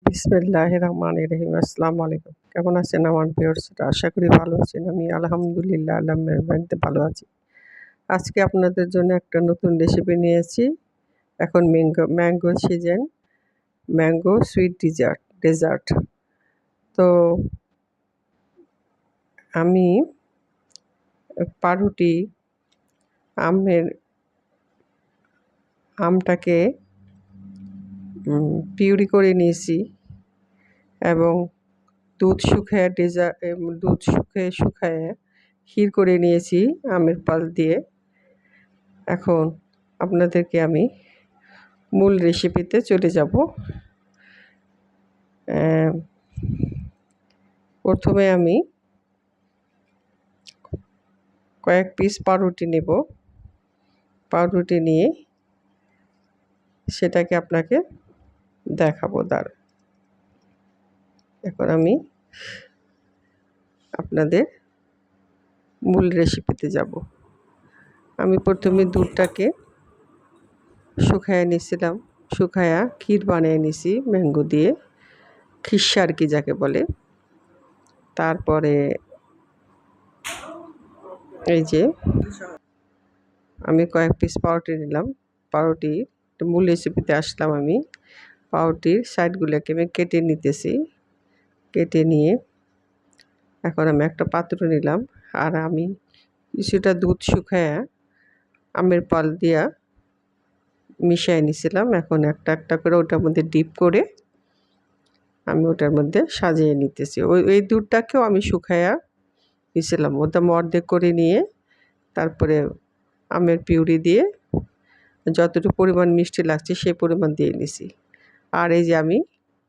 বিসমিল্লাহির রহমানির রহিম। আসসালামু আলাইকুম। কেমন আছেন আমার ভিউয়ার্সরা? আশা করি ভালো আছেন। আমি আলহামদুলিল্লাহ আল্লাহর মেহেরবানিতে ভালো আছি। আজকে আপনাদের জন্য একটা নতুন রেসিপি নিয়েছি। এখন mango season, mango sweet dessert. তো আমি পাউরুটি, আমটাকে পিউরি করে নিয়েছি এবং দুধ শুকায়ে ক্ষীর করে নিয়েছি আমের পাল দিয়ে। এখন আপনাদেরকে আমি মূল রেসিপিতে চলে যাব। প্রথমে আমি কয়েক পিস পাউরুটি নেব। পাউরুটি নিয়ে সেটাকে আপনাকে দেখাবো। এখন আমি আপনাদের মূল রেসিপিতে যাব। আমি প্রথমে দুধটাকে শুকায়া ক্ষীর বানিয়ে নিছি ম্যাঙ্গো দিয়ে, খিরসা আর কি যাকে বলে। তারপরে এই যে আমি কয়েক পিস পাউরুটি নিলাম। পাউরুটি মূল রেসিপিতে আসলাম। আমি পাউরুটির সাইডগুলোকে আমি কেটে নিতেছি। কেটে নিয়ে এখন আমি একটা পাত্র নিলাম, আর আমি কিছুটা দুধ শুকায়া আমের পাল দিয়া মিশিয়ে নিছিলাম। এখন একটা একটা করে ওটার মধ্যে ডিপ করে আমি ওটার মধ্যে সাজিয়ে নিতেছি। এই দুধটাকেও আমি শুকায়া নিছিলাম, ওটা অর্ধেক করে নিয়ে তারপরে আমের পিউরি দিয়ে যতটুকু পরিমাণ মিষ্টি লাগছে সেই পরিমাণ দিয়ে নিছি। আর এই যে আমি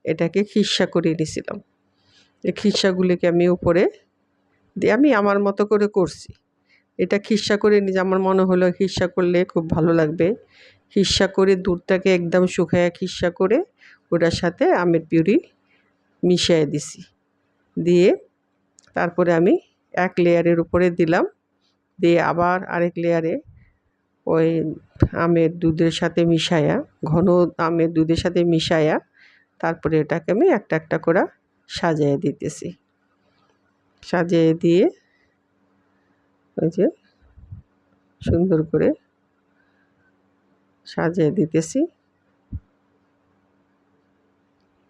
এটাকে খিরসা করে নিছিলাম। এই খিরসাগুলিকে আমি উপরে দিয়ে আমি আমার মতো করে করছি। এটা খিরসা করে নিজে আমার মনে হলো খিরসা করলে খুব ভালো লাগবে। খিরসা করে দুধটাকে একদম শুকায়া খিরসা করে ওটার সাথে আমের পিউরি মিশিয়ে দিছি। দিয়ে তারপরে আমি এক লেয়ারের উপরে দিলাম, দিয়ে আবার আরেক লেয়ারে ওই আমের দুধের সাথে মিশায়া, ঘন আমের দুধের সাথে মিশায়া তারপরে এটাকে আমি একটা একটা করে সাজিয়ে দিতেছি। সাজিয়ে দিয়ে ওই যে সুন্দর করে সাজিয়ে দিতেছি।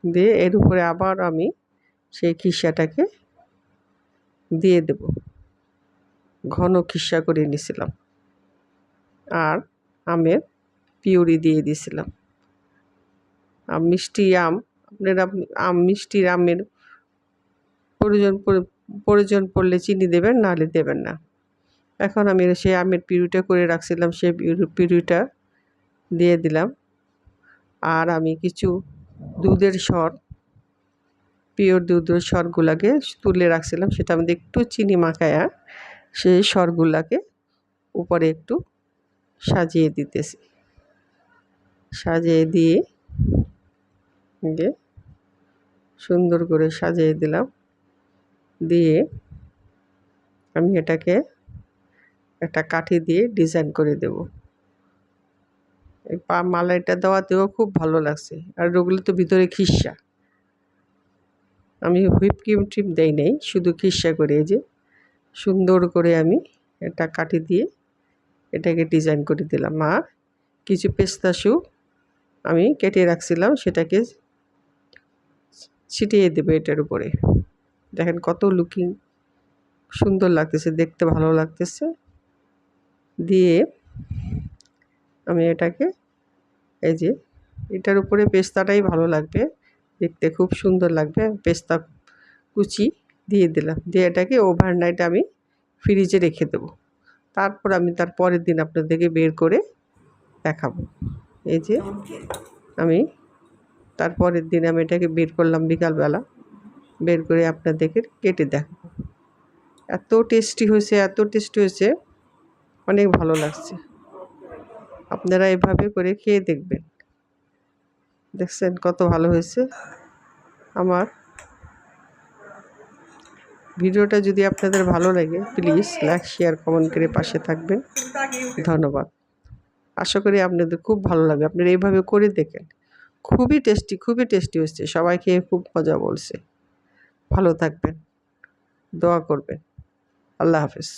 দিয়ে এর উপরে আবার আমি সেই খিরসাটাকে দিয়ে দেব। ঘন খিরসা করে নিয়েছিলাম আর আমের পিউরি দিয়ে দিয়েছিলাম। মিষ্টি আম, আপনারা মিষ্টি আমের প্রয়োজন পড়লে চিনি দেবেন, নাহলে দেবেন না। এখন আমি সেই আমের পিউরিটা করে রাখছিলাম, সেই পিউরিটা দিয়ে দিলাম। আর আমি কিছু দুধের সর, পিওর দুধের সরগুলাকে তুলে রাখছিলাম, সেটা আমাদের একটু চিনি মাখায়া সেই সরগুলাকে উপরে একটু সাজিয়ে দিতেছি। সাজিয়ে দিয়ে সুন্দর করে সাজিয়ে দিলাম। দিয়ে আমি এটাকে একটা কাঠি দিয়ে ডিজাইন করে দেব। এই মালাইটা দেওয়াতেও খুব ভালো লাগছে। আর ওগুলো তো ভিতরে খিরসা, আমি হুইপ ক্রিম দেই নাই, শুধু খিরসা করে এই যে সুন্দর করে আমি একটা কাঠি দিয়ে এটাকে ডিজাইন করে দিলাম। আর কিছু পেস্তাশু আমি কেটে রাখছিলাম, সেটাকে ছিটিয়ে দেবে এটার উপরে। দেখেন কত লুকিং সুন্দর লাগতেছে, দেখতে ভালো লাগতেছে। দিয়ে আমি এটাকে এই যে এটার উপরে পেস্তাটাই ভালো লাগবে, দেখতে খুব সুন্দর লাগবে। পেস্তা কুচি দিয়ে দিলাম, দিয়ে এটাকে ওভারনাইট আমি ফ্রিজে রেখে দেবো। তারপর আমি তার পরের দিন আপনাদেরকে বের করে দেখাবো। এই যে আমি তার পরের দিন আমি এটাকে বের করলাম বিকালবেলা, বের করে আপনাদেরকে কেটে দেখাবো। এত টেস্টি হয়েছে, অনেক ভালো লাগছে। আপনারা এভাবে করে খেয়ে দেখবেন। দেখছেন কত ভালো হয়েছে। আমার ভিডিওটা যদি আপনাদের ভালো লাগে প্লিজ লাইক, শেয়ার, কমেন্ট করে পাশে থাকবেন। ধন্যবাদ। আশা করি আপনাদের খুব ভালো লাগবে। আপনারা এইভাবে করে দেখেন, খুবই টেস্টি হয়েছে। সবাই খেয়ে খুব মজা বলছে। ভালো থাকবেন, দোয়া করবেন। আল্লাহ হাফেজ।